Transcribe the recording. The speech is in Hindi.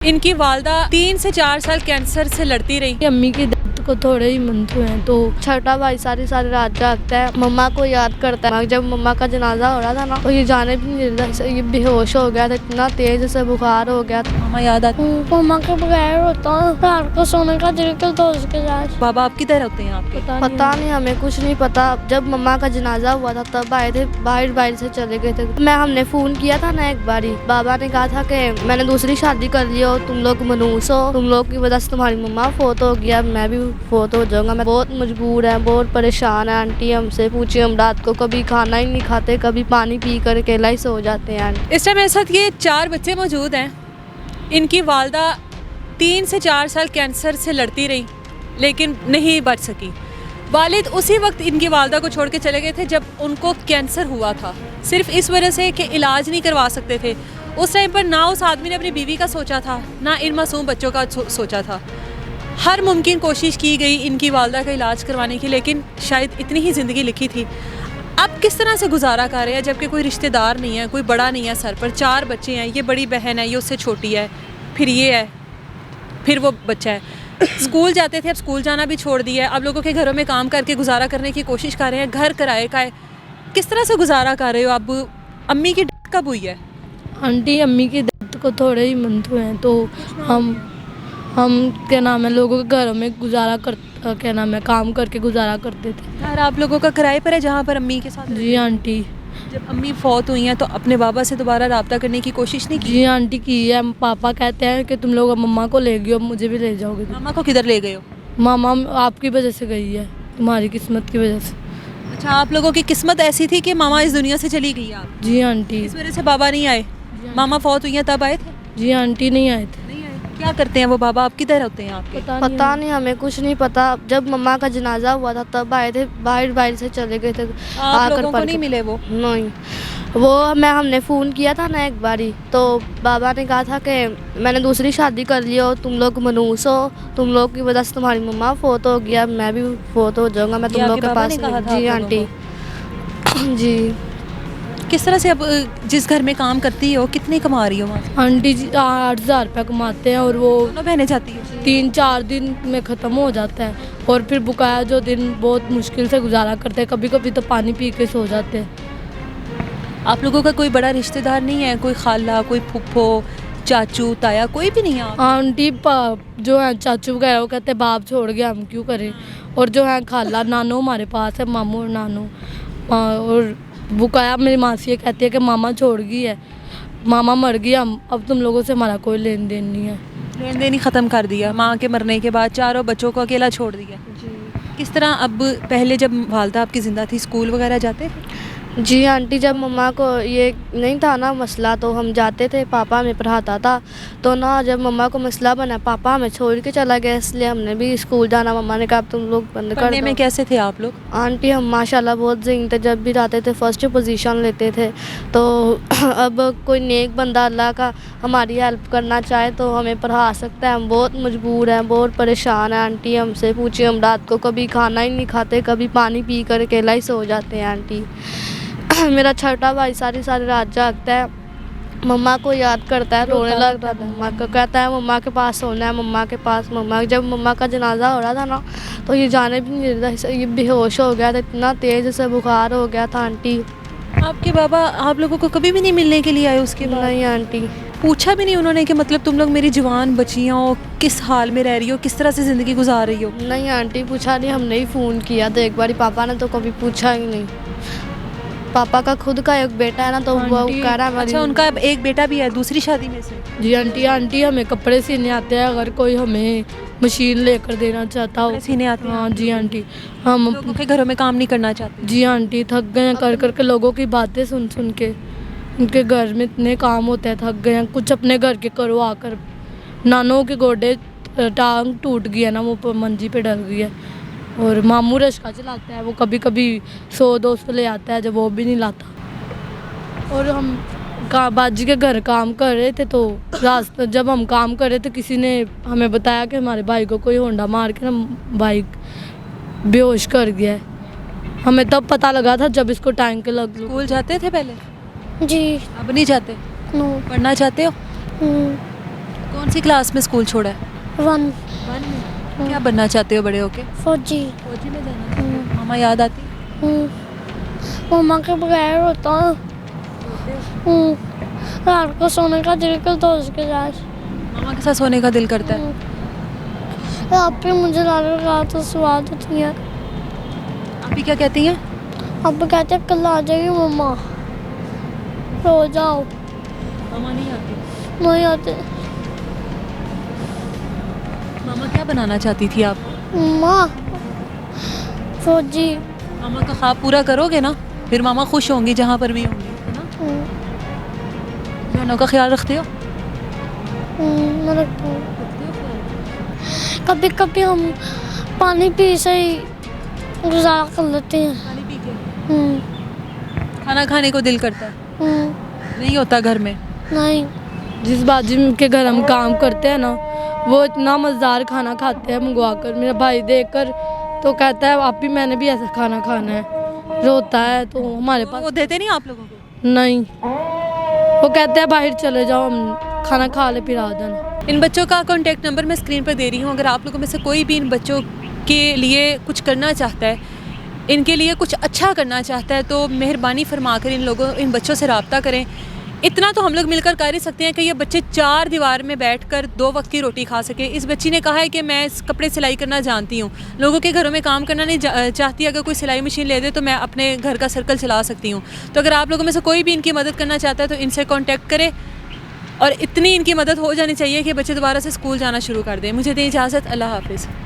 इनकी वालदा 3 से 4 साल कैंसर से लड़ती रही। अम्मी की दर्द को थोड़े ही मंथ हुए हैं तो छोटा भाई सारी सारी रात जागता है, मम्मा को याद करता है। जब मम्मा का जनाजा हो रहा था ना तो ये जाने भी नहीं देता, ये बेहोश हो गया था, इतना तेज से बुखार हो गया था। मामा याद आती? मम्मा के बगैर होता रात को सोने का दिल करता उसके साथ। बाबा आप किधर होते हैं आपके? पता नहीं, हमें कुछ नहीं पता। जब मम्मा का जनाजा हुआ था तब आए थे, बाहर से चले गए थे। हमने फोन किया था ना एक बारी, बाबा ने कहा था कि मैंने दूसरी शादी कर ली हो, तुम लोग मनूस हो, तुम लोग की वजह से तुम्हारी मम्मा फोत हो गया, मैं भी फोत हो जाऊंगा। मैं बहुत मजबूर है, बहुत परेशान है। आंटी हमसे पूछिए, हम रात को कभी खाना ही नहीं खाते, कभी पानी पी कर अकेला ही सो जाते हैं। इस टाइम मेरे साथ ये 4 बच्चे मौजूद हैं। इनकी वालदा 3 से 4 साल कैंसर से लड़ती रही लेकिन नहीं बच सकी। वालिद उसी वक्त इनकी वालदा को छोड़ के चले गए थे जब उनको कैंसर हुआ था, सिर्फ इस वजह से कि इलाज नहीं करवा सकते थे। उस टाइम पर ना उस आदमी ने अपनी बीवी का सोचा था, ना इन मासूम बच्चों का सोचा था। हर मुमकिन कोशिश की गई इनकी वालदा का इलाज करवाने की, लेकिन शायद इतनी ही ज़िंदगी लिखी थी। अब किस तरह से गुजारा कर रहे हैं जबकि कोई रिश्तेदार नहीं है, कोई बड़ा नहीं है सर पर। 4 बच्चे हैं, ये बड़ी बहन है, ये उससे छोटी है, फिर ये है, फिर वो बच्चा है। स्कूल जाते थे, अब स्कूल जाना भी छोड़ दिया है। अब लोगों के घरों में काम करके गुजारा करने की कोशिश कर रहे हैं, घर किराए का है। किस तरह से गुजारा कर रहे हो? अब अम्मी की डेथ कब हुई है? आंटी अम्मी की दर्द को थोड़े ही मंथ हुए हैं तो हम क्या नाम है लोगों के घरों में गुजारा कर क्या नाम है काम करके गुजारा करते थे। घर आप लोगों का किराए पर है जहाँ पर अम्मी के साथ? जी आंटी। जब अम्मी फौत हुई हैं तो अपने बाबा से दोबारा रब्ता करने की कोशिश नहीं की? जी आंटी की है। पापा कहते हैं कि तुम लोग मम्मा को ले गए हो, मुझे भी ले जाओगे। मामा को किधर ले गए हो? मामा आपकी वजह से गई है, तुम्हारी किस्मत की वजह से। अच्छा, आप लोगों की किस्मत ऐसी थी कि मामा इस दुनिया से चली गई आप? जी आंटी। इस वजह से बाबा नहीं आए? मामा फौत हुई हैं तब आए थे? जी आंटी नहीं आए थे। नहीं आए। क्या करते हैं वो बाबा? आप किधर होते हैं आपके? पता नहीं, हमें कुछ नहीं पता। जब मम्मा का जनाजा हुआ था तब आए थे, बाहर से चले गए थे। आप लोगों को नहीं मिले वो? नहीं, वो हमने फ़ोन किया था ना एक बारी, तो बाबा ने कहा था कि मैंने दूसरी शादी कर ली हो, तुम लोग मनूस हो, तुम लोग की वजह से तुम्हारी मम्मा फोत हो गया, मैं भी फोत हो जाऊंगा, मैं तुम लोग के पास। जी आंटी। जी। किस तरह से अब जिस घर में काम करती हो कितनी कमा रही हो वहाँ से? आंटी जी 8,000 रुपये कमाते हैं और वो दोनों बहनें जाती है? 3-4 दिन में ख़त्म हो जाता है और फिर बकाया जो दिन बहुत मुश्किल से गुजारा करते हैं, कभी कभी तो पानी पी के सो जाते हैं। आप लोगों का कोई बड़ा रिश्तेदार नहीं है? कोई खाला, कोई फुफ्फो, चाचू, ताया, कोई भी नहीं है? आंटी जो है चाचू वगैरह वो कहते हैं बाप छोड़ गया, हम क्यों करें। और जो है खाला नानू हमारे पास है, मामू और नानू। और बुकाया मेरी मासी कहती है कि मामा छोड़ गई है, मामा मर गया, हम अब तुम लोगों से हमारा कोई लेन देन नहीं है। लेन देन ही ख़त्म कर दिया माँ के मरने के बाद, चारों बच्चों को अकेला छोड़ दिया। जी। किस तरह? अब पहले जब वालदा आपकी ज़िंदा थी स्कूल वगैरह जाते थे? जी आंटी, जब मम्मा को ये नहीं था ना मसला तो हम जाते थे, पापा हमें पढ़ाता था। तो ना जब मम्मा को मसला बना, पापा हमें छोड़ के चला गया, इसलिए हमने भी स्कूल जाना, मम्मा ने कहा तुम लोग बंद कर पढ़ने में दो। कैसे थे आप लोग? आंटी हम माशाल्लाह बहुत ज़हीन थे, जब भी जाते थे फर्स्ट पोजीशन लेते थे। तो अब कोई नेक बंदा अल्लाह का हमारी हेल्प करना चाहे तो हमें पढ़ा सकता है। हम बहुत मजबूर हैं, बहुत परेशान हैं। आंटी हमसे पूछिए, हम रात को कभी खाना ही नहीं खाते, कभी पानी पी कर अकेला ही सो जाते हैं। आंटी मेरा छोटा भाई सारी सारी रात जागता है, मम्मा को याद करता है, रोने लगता है। मम्मा को कहता है मम्मा के पास सोना है, मम्मा के पास। जब मम्मा का जनाजा हो रहा था ना तो ये जाने भी नहीं देता, ये बेहोश हो गया था, इतना तेज़ से बुखार हो गया था। आंटी आपके बाबा आप लोगों को कभी भी नहीं मिलने के लिए आए उसके बाद? नहीं आंटी। पूछा भी नहीं उन्होंने कि मतलब तुम लोग मेरी जवान बच्चियाँ हो, किस हाल में रह रही हो, किस तरह से ज़िंदगी गुजार रही हो? नहीं आंटी, पूछा नहीं, हमने ही फ़ोन किया था एक बारी, पापा ने तो कभी पूछा ही नहीं। पापा का खुद का एक बेटा है ना, तो वो कह रहा है। अच्छा, उनका एक बेटा भी है दूसरी शादी में से? जी आंटी हमें कपड़े सीने आते हैं, अगर कोई हमें मशीन लेकर देना चाहता हो। सीने आते हैं? हाँ जी आंटी। हम लोगों के घरों में काम नहीं करना चाहते? जी आंटी, थक गए हैं कर के लोगों की बातें सुन सुन के। उनके घर में इतने काम होते हैं, थक गए हैं, कुछ अपने घर के करो आकर। नानों के गोडे टांग टूट गई है ना, वो मंजी पे डल गई है। और मामू रिक्शा चलाता है, वो कभी कभी 100-200 ले आता है, जब वो भी नहीं लाता। और हम बाजी के घर काम कर रहे थे तो रास्ते जब हम काम कर रहे थे किसी ने हमें बताया कि हमारे भाई को कोई होंडा मार के ना बाइक बेहोश कर गया है। हमें तब पता लगा था जब इसको टैंक के लग। स्कूल जाते थे पहले? जी। अब नहीं जाते? नो। पढ़ना चाहते हो? कौन सी क्लास में स्कूल छोड़ा है? 1 क्या बनना चाहते हो बड़े होके? फौजी। फौजी में जाना चाहते हो? मामा याद आती? मम्मा के बगैर होता रात को सोने का दिल करता उसके साथ। मामा के साथ सोने का दिल करता है। आप भी मुझे रात तो स्वाद होती है। आप भी क्या कहती हैं? अब कहते हैं कल आ जाएगी मम्मा, सो जाओ। मामा नहीं आती? नहीं आते। मामा क्या बनाना चाहती थी आप? मम्मा फौजी। मामा का ख्वाब पूरा करोगे ना, फिर मामा खुश होंगी जहाँ पर भी होंगी, है ना? बहनों का ख्याल रखते हो? मैं रखती हूँ। कभी कभी हम पानी पी से ही गुजारा कर लेते हैं। पानी पी के खाना खाने को दिल करता है? नहीं होता घर में? नहीं। जिस बाजी के घर हम काम करते हैं ना, वो इतना मज़ेदार खाना खाते हैं मंगवा कर, मेरा भाई देखकर तो कहता है आप भी, मैंने भी ऐसा खाना खाना है। रोता है तो हमारे पास वो देते नहीं आप लोगों को? नहीं, वो कहते हैं बाहर चले जाओ, हम खाना खा ले फिर आ जाना। इन बच्चों का कॉन्टैक्ट नंबर मैं स्क्रीन पर दे रही हूँ। अगर आप लोगों में से कोई भी इन बच्चों के लिए कुछ करना चाहता है, इनके लिए कुछ अच्छा करना चाहता है, तो मेहरबानी फरमाकर इन बच्चों से रब्ता करें। इतना तो हम लोग मिलकर कर ही सकते हैं कि ये बच्चे 4 दीवार में बैठकर 2 वक्त की रोटी खा सके। इस बच्ची ने कहा है कि मैं कपड़े सिलाई करना जानती हूँ, लोगों के घरों में काम करना नहीं चाहती। अगर कोई सिलाई मशीन ले दे तो मैं अपने घर का सर्कल चला सकती हूँ। तो अगर आप लोगों में से कोई भी इनकी मदद करना चाहता है तो इनसे कॉन्टैक्ट करें, और इतनी इनकी मदद हो जानी चाहिए कि बच्चे दोबारा से स्कूल जाना शुरू कर दें। मुझे दें इजाज़त। अल्लाह हाफिज़।